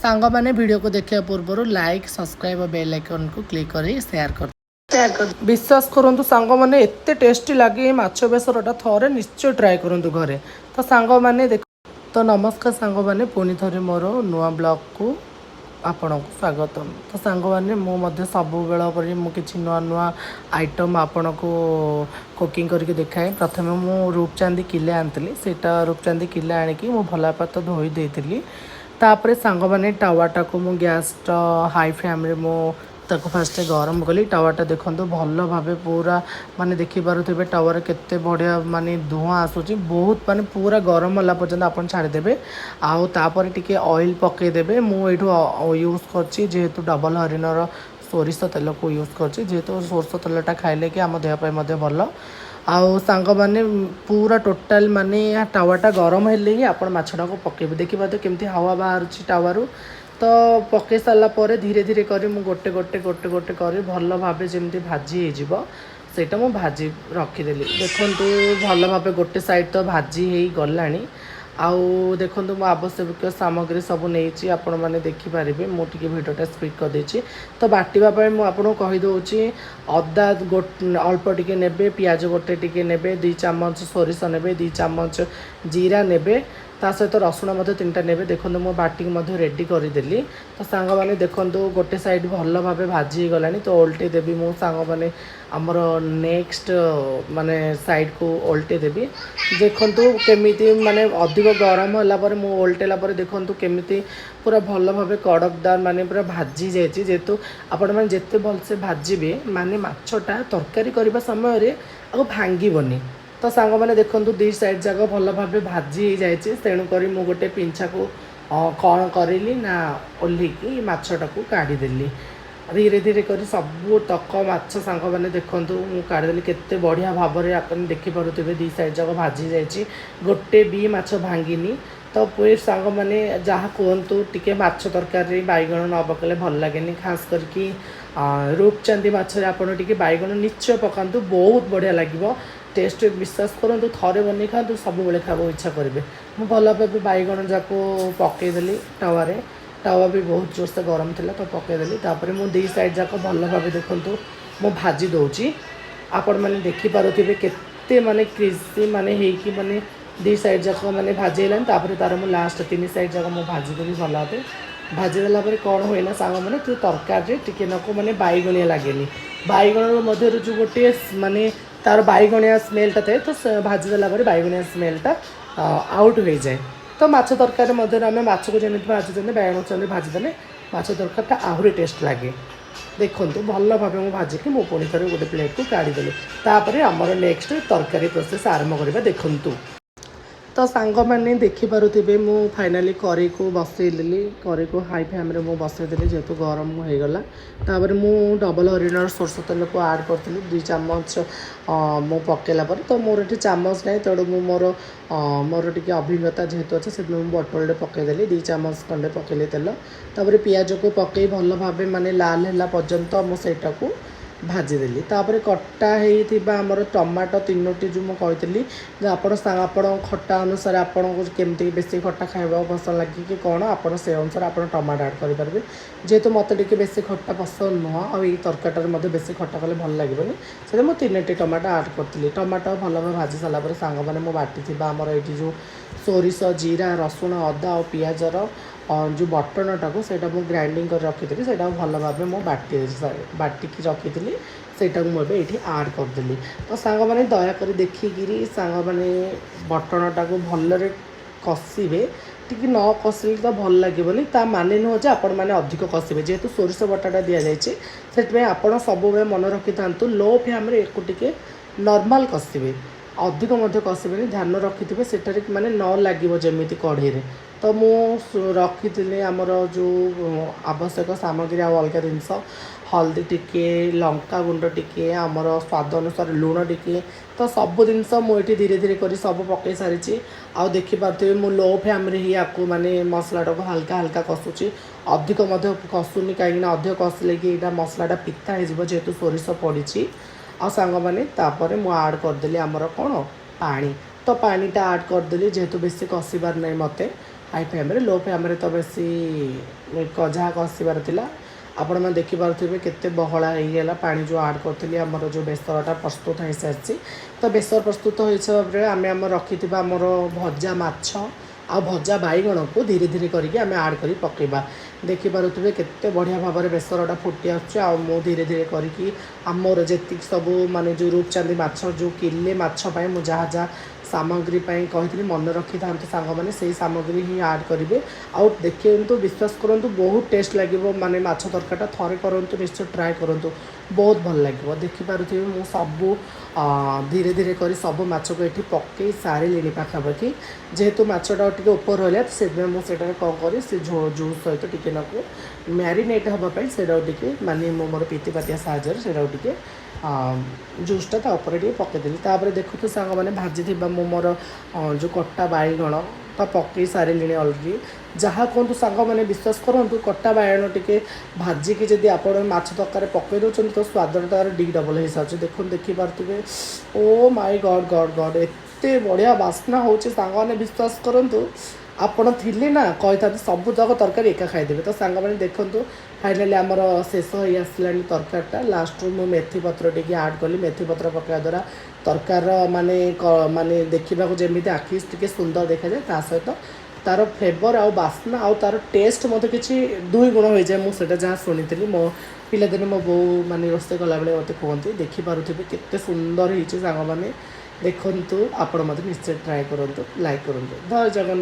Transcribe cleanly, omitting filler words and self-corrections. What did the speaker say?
सांग मैंने वीडियो को देखा पूर्व लाइक सब्सक्राइब और बेल आइकन को क्लिक कर शेयर कर विश्वास करूँ सांग मैंने एत टेस्टी लगे माछ बेसरटा थे निश्चय ट्राए करूँ घरे। तो सांग मैंने देख तो नमस्कार सांग मैंने पुणी थे मोर नुआ ब्लॉग को आपण को स्वागतम। तो सांग मैंने मुझे सब बेल कि नुआ नुआ आइटम आपण को कुकिंग करके देखाए। प्रथम मु रूपचांदी किले आनी से रूपचांदी किले आणिकी मु भल तो धोई देती। तापर सांग मैंने टावाटा को मु गैस हाई फ्लेम रे मु ताको फास्ट गरम कली। टावाटा देखो भल भाव पूरा माने देखिपे टावर केते बढ़िया माने धुआं आसूची बहुत माने पूरा गरम होला पर्यंत आपन छाड़ीदेवे। आउ तापर टिके ऑयल पकईदेवे। मुझू यूज करची जेहेतु डबल हरिणर सोरिष तेल को यूज करची जेहेतु सोरिष तेलटा खाइले कि आम देह भल। आउ सांग माने पूरा टोटाल माने टावाटा गरम हेले ही आपण माछटा को पकेबे। देखिबा तो केमती हवा बाहर टावारू। तो पकई सारा पर धीरे धीरे करी मु गोटे गोटे गोटे गोटे करी भल भाव जमी भाजी हो सेटा मु भाजी रखीदेली। देखंतु भल भाव गोटे साइड तो भाजी हो गलानी। आउ देखंतु मो आवश्यक सामग्री सब नहीं आपण मैंने देखिपारे मुझे भिडियोटा स्पीड कर देछि। तो बाटिबा मुझे आपको कहीदे अदा अल्प टिके नेबे पियाज गोटे टिके नेबे 2 चामच सोरिष नेबे 2 चामच जीरा नेबे ता सहित रसुण मध्य 3टा नेबे। देखो मो बाटिक मध्य रेडी करदेली। तो सांग मैंने देखो गोटे साइड भल भाव भाजी गलानी। तो ओल्टे देवी मो सांग मैंने आमर नेक्स्ट माने साइड को ओल्टे देवी। देखो केमिति माने अधिक गरम होला पर मु ओल्टेला पर देखो केमिति पूरा भल भाव कड़कदार माने पूरा भाजी जाइए। जेहेतु आपण मैंने जिते भलसे भाजबे माने माछटा तरकारी करबा समय रे आगो भांगीबनी। तो सांग मैंने देखो 2 साइड जाक भल भाव भाजी जाए। तेणुक मु गोटे पिंछा को कौन करी ना ओल्हिकी माछटा को काढ़ीदेली। धीरे धीरे कर सब तक माछ सांग मैंने देखूँ काढ़ीदेली केते बढ़िया भाव में आप देखिपे 2 साइड जाक भाजी जाए गोटे भी माछ भांगिनी। तो फिर सांग मैंने जहाँ कहतु टी माछ तरकारी बैगण न पकड़े भल लगे खास करके रूपचांदी माछ आपड़ टे बैगण निश्चय पकातु बहुत बढ़िया लगे टेस्ट। विश्वास करूँ थे बन खातु सब बेले खावा इच्छा करेंगे। मुझे भल भाव बैगण जाक पकईदेली टावे टावा भी बहुत जोर से गरम थी तो पकईदेली। तापर मुझे 2 साइड जाक भल भाव देखूँ मु भाजी दूची आपण मैंने देखिपे केते माने क्रिस्पी माने हेकी माने 2 साइड जाक मैंने भाजी तापर तार मु लास्ट 3 साइड जाक मु भाजीदेवी भल भाव भाजीदेला कौन हुए ना सांग मैंने तो तरकारी टिके नको माने बैगणिया लगे बैगण मध्य जो गोटे माने तार बैगणिया स्मेलटा थाए तो भाजीदेला बैगणिया स्मेलटा आउट हो जाए। तो माछ तरकारी मध्य आम माछ को जमी भाजीदे बैगण चंदी भाजीदे माछ तरकारीटा आहरी टेस्ट लगे। देखो भल भाव मुझे भाजिकी मु पुणी थे गोटे प्लेट को काढ़ीदेली। तापर आमर नेक्स्ट तरकारी प्रोसेस आरंभ करवा। देखु तो सांग मैंने देखिपे मु फाइनाली करी को बसईदेली। करी को हाई फ्लेम रे मु बसईदेली जेहेतु गरम होगला। तापर मु डबल हरिणर सोरष तेल को आड करी 2 चामच मु पकेला पर। तो मोर ये चामच ना तेणु मोर मोर टे अभिज्ञता जेहेतु अच्छे से बटल पकईदेली 2 चामच खंडे पकेली तेल। तापर पियाज को पकई भल भाव माने लाल है पर्यंत मुझा को भाजीदेली। तापर कटा होमर टमाटो 3टी जो मुझे आप खट्टा अनुसार आपन को केमती बेसी खट्टा खावा पसंद लगे कि कौन आप से अनुसार आप टमाटो आड करेंगे। जेहेतु मत टे बेसी खट्टा पसंद नुह आई तरकारीटार मध्य बेसी खट्टा कले भल लगे से मुझे 3टी टमाटो आड करी। टमाटो भल भाव भाजी सारापर सांग मैंने मो बाटी आमर ये जो सोरिष जीरा रसुण अदा और पियाजर जो बटनटा को सेटा मु ग्राइंडिंग कर रखी से भल भाव मो बाटिकी रखी सेटा मुझे ये आड करदेली। तो सांग मैंने दयाकोरी देखिकी सांग मैंने बटनटा को भल कषिबे टी न कषिले तो भल लगे ता माने नुह जे आपण मैंने अधिक कषिबे जेहेतु सोरिष बटाटा दि जाए से आप सब मन रखी था लो फ्लेम रे एक टिके नॉर्मल कषिबे अधिक मध्य कषिबे ध्यान रखी से माने न लगे जमी कढ़ई। तो मु रखी आमर जो आवश्यक सामग्री आ अलग जिनस हल्दी टिके लंका गुंड टिके आमर स्वाद अनुसार लुण टिके। तो सब जिनस मुझे धीरे धीरे कर सब पकई सारी आउ देखिपे मु लो फ्लेम रे ही आपको माने मसलाटा को हल्का हल्का कषुची अधिक मध्य कषुनी कहीं अधिक कषिले कि यहाँ मसलाटा पिता हो जेहेतु सोरिष पड़ी। आ सांग मैंने तापर मु आड करदेली आमर कौन पानी। तो पानीटा आड करदेली जेहेतु बेसी कषिबार नहीं मते हाई फ्लेम लो फ्लेम तो बेसी जहाँ कषिबार थिला आपण मैंने देखिपे केते बहला होगा पानी जो आड करी आमर जो बेसरटा प्रस्तुत हो सारी तो बेसर प्रस्तुत हो सारे आम आम रखि आमर भजा माछ आ भजा बैगण को धीरे धीरे करके आम आड कर पकेबा देखिपे केते बढ़िया भाव में बेसरटा फुटी आसो धीरे धीरे करके आमर जी सब माने जो रूपचांदी माछ जो किले माछपाई मुझे जहाँ जहाँ सामग्री कही मन रखी था सांग मैंने से सामग्री ही आड करेंगे आउ देखिए विश्वास करूँ बहुत टेस्ट लगे माने माछ तरकारीटा थरे करूँ निश्चय ट्राए करूँ बहुत भल लगे देखिपे मुझे सबू धीरे धीरे कर सब माछ को ये पकई सारे पाखापाखि जेहेतु मछटा टे उपर रहा से मुझे कौन कर जूस सहित टिके नाकू मैरिनेट हाँपाई से माने मोर पीतिपातिया साहय जूसटा तापर पकईदेली तापर देखु सांग मैंने भाजी मो मोर जो कटा बैगण तो पकई सारे अलरेडी जहाँ कहतु सांग मैंने विश्वास करूँ कटा बैगण टे भाजिकी जब आप माछ तरकारी पकई दौरान तो स्वादटा तार डी डबल हो सारे देखिपे oh my god god god एते बढ़िया बास्ना हो सांग मैंने विश्वास करूँ आपण थिले ना कही था सब जाक तरकारी एका खाईदेवे तो सांग मैंने देखूँ फाइनाली आमर शेष हो आसला तरकारीटा लास्ट मुझे मेथी पत्र टे आड कली मेथी पत्र पकड़ा द्वारा तरकार माने माने देखा जमी आखि टे सुंदर देखा जाए ता सहित तार फ्लेवर आउ बास्ना आउ तार टेस्ट मत कि दुई गुण हो जाए मुझे जहाँ शुणी मो पिलादिन मो बो माने रोषे कला बेले मत कहते देखिपे केते सुंदर होती सांग मैंने देखु आपण मत निश्चय ट्राए करूँ लाइक करूँ जय जगन्नाथ।